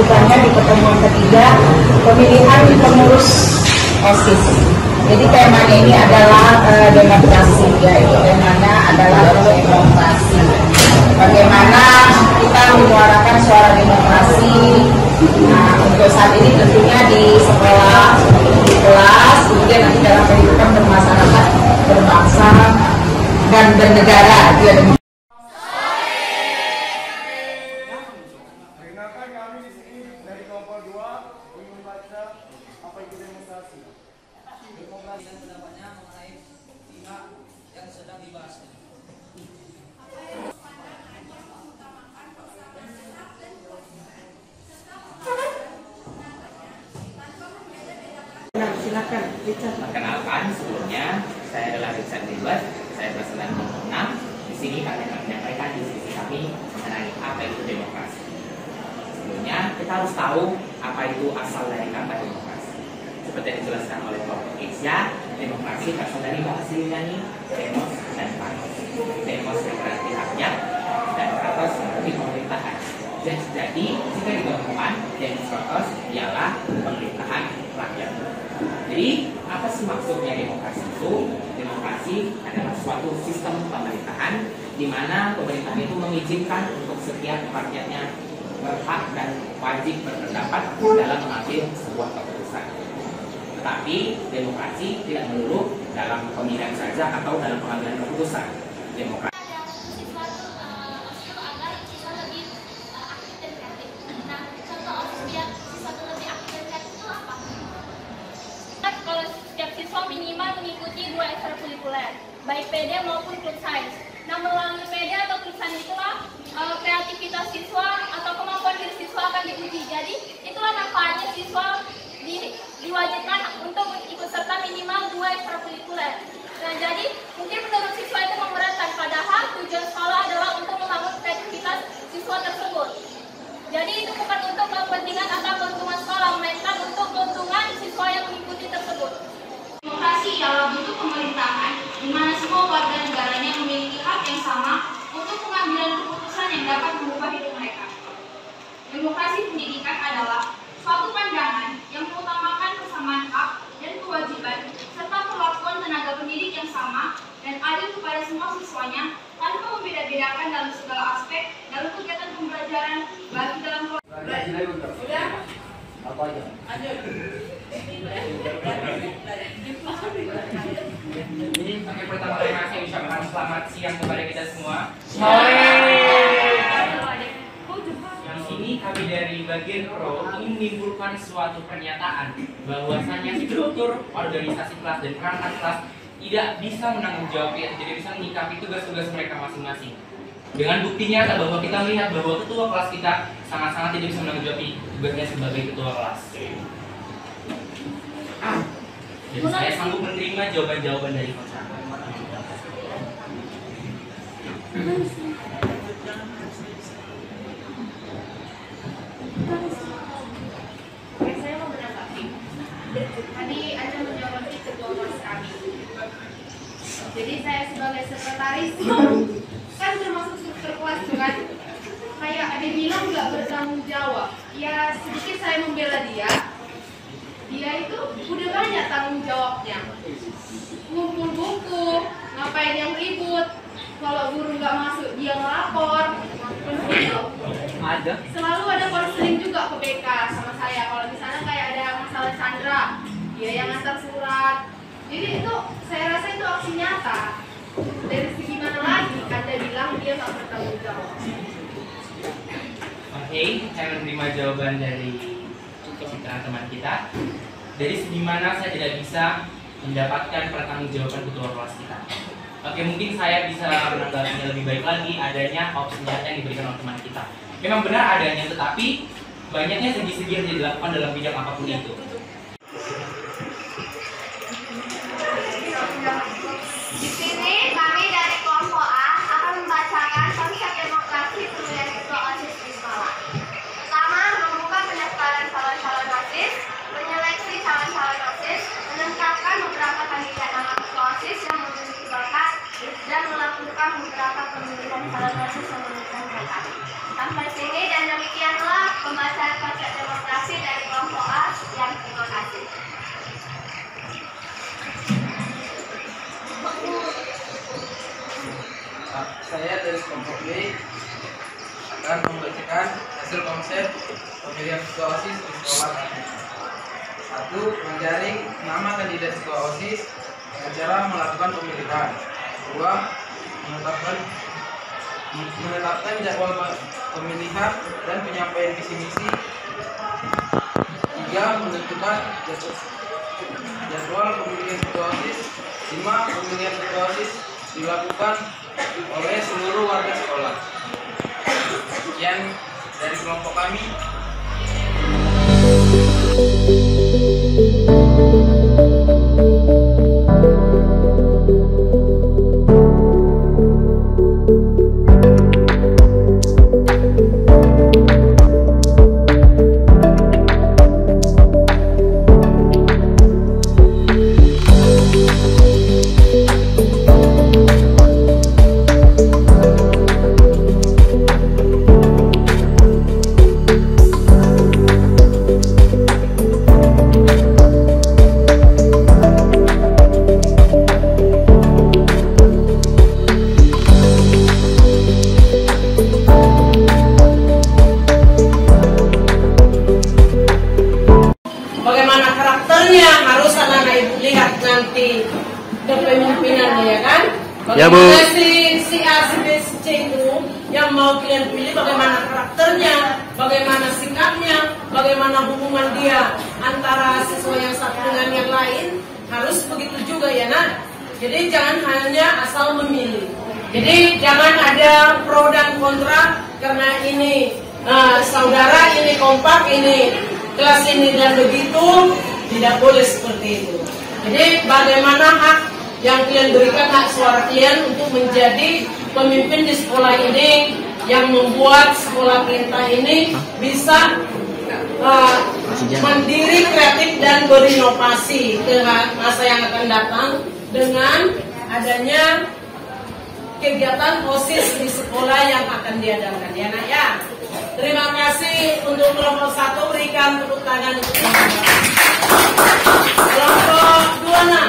lanjutannya di pertemuan ketiga pemilihan pengurus OSIS. Jadi temanya ini adalah demokrasi, yaitu temanya adalah demokrasi. Bagaimana kita menyuarakan suara demokrasi. Nah, untuk saat ini tentunya di sekolah, di kelas, kemudian nanti dalam kehidupan bermasyarakat, berbangsa dan bernegara. Perkenalkan kami di sini dari kelompok 2 ingin membaca apa itu demokrasi. Demokrasi dan pendapatnya mengenai pihak yang sedang dibahas. Nah, silakan, Richard. Perkenalkan, sebelumnya saya adalah Richard Dilbert, saya berasal dari kelompok 6. Di sini kami akan menyampaikan diskusi kami mengenai apa itu demokrasi. Sebelumnya kita harus tahu apa itu asal dari kata demokrasi. Seperti yang dijelaskan oleh kelompok X ya, demokrasi berasal dari bahasa Yunani demos dan panos. Demos yang berarti rakyat dan kratos berarti pemerintahan. Jadi jika digabungkan, demos kratos ialah pemerintahan rakyat. Jadi apa sih maksudnya demokrasi itu? Demokrasi adalah suatu sistem pemerintahan di mana pemerintah itu mengizinkan untuk setiap rakyatnya berhak dan wajib berpendapat dalam mengambil sebuah keputusan. Tetapi demokrasi tidak melulu dalam pemilihan saja atau dalam pengambilan keputusan. Demokrasi minimal mengikuti 2 ekstrakurikuler, baik PD maupun klub sains. Nah, melalui PD atau klub sains itulah kreativitas siswa atau kemampuan diri siswa akan diuji. Jadi, itulah manfaatnya siswa diwajibkan untuk ikut serta minimal 2 ekstrakurikuler. Nah, jadi mungkin menurut siswa itu memberatkan, padahal tujuan sekolah adalah untuk membangun kreativitas siswa tersebut. Jadi, itu bukan untuk kepentingan atau keuntungan sekolah, melainkan untuk keuntungan siswa yang mengikuti tersebut. Demokrasi ialah bentuk pemerintahan di mana semua warga negaranya memiliki hak yang sama untuk pengambilan keputusan yang dapat mengubah hidup mereka. Demokrasi pendidikan adalah suatu pandangan yang mengutamakan kesamaan hak dan kewajiban serta perlakuan tenaga pendidik yang sama dan adil kepada semua siswanya tanpa membeda-bedakan dalam segala aspek dalam kegiatan pembelajaran bagi dalam sudah apa aja? Oke, pertama kali saya ucapkan selamat siang kepada kita semua. Yang ini kami dari bagian pro ingin menimbulkan suatu pernyataan bahwasanya struktur organisasi kelas dan perangkat kelas tidak bisa menanggungjawabkan, tidak bisa menyikapi tugas-tugas mereka masing-masing. Dengan bukti nyata bahwa kita melihat bahwa ketua kelas kita sangat-sangat tidak bisa menanggungjawab tugasnya sebagai ketua kelas. Dan saya sanggup menerima jawaban-jawaban dari konser. Saya mau menanggapi. Tadi Anda menyoroti ketua kelas kami. Jadi saya sebagai sekretaris kan termasuk struktur kelas kan. Kayak ada bilang nggak bertanggung jawab. Ya sedikit saya membela dia. Dia itu udah banyak tanggung jawabnya. Ngumpul buku, ngapain yang ribut. Kalau guru nggak masuk dia ngelapor. Terus itu selalu ada konseling juga ke BK sama saya. Kalau misalnya kayak ada masalah Chandra, dia yang ngantar surat. Jadi itu saya rasa itu aksi nyata. Dari segi mana lagi Anda bilang dia nggak bertanggung jawab? Oke, saya menerima jawaban dari teman kita. Dari segi mana saya tidak bisa mendapatkan pertanggungjawaban ketua kelas kita. Oke, mungkin saya bisa menanggapinya lebih baik lagi adanya opsi nyata yang diberikan oleh teman kita. Memang benar adanya, tetapi banyaknya segi-segi yang dilakukan dalam bidang apapun itu. Di sini kami dari kelompok A akan membacakan konsep demokrasi pemilihan ketua OSIS di sekolah. Pertama, membuka pendaftaran calon-calon OSIS, menyeleksi calon-calon OSIS, menetapkan beberapa kandidat nama ketua OSIS yang memiliki bakat, dan melakukan beberapa pemilihan calon OSIS yang memiliki bakat. Sampai sini dan demikianlah pembacaan konsep konsep pemilihan ketua OSIS di sekolah kami. 1. Menjaring nama kandidat ketua OSIS dengan cara melakukan pemilihan. 2. Menetapkan jadwal pemilihan dan penyampaian visi misi. 3. Menentukan jadwal pemilihan ketua OSIS. 5. Pemilihan ketua OSIS dilakukan oleh seluruh warga sekolah. Sekian dari kelompok kami. Bagaimana karakternya harus anak-anak ibu lihat nanti kepemimpinannya, ya kan? Bagaimana si A, si B, si C itu yang mau kalian pilih, bagaimana karakternya, bagaimana sikapnya, bagaimana hubungan dia antara siswa yang satu dengan yang lain, harus begitu juga ya nak. Jadi jangan hanya asal memilih. Jadi jangan ada pro dan kontra karena ini saudara, ini kompak, ini kelas ini dan begitu, tidak boleh seperti itu. Jadi bagaimana hak yang kalian berikan, hak suara kalian untuk menjadi pemimpin di sekolah ini, yang membuat sekolah perintah ini bisa mandiri, kreatif dan berinovasi ke masa yang akan datang dengan adanya kegiatan OSIS di sekolah yang akan diadakan, ya nak ya. Terima kasih untuk kelompok 1, berikan tepuk tangan untuk kelompok 2 nak.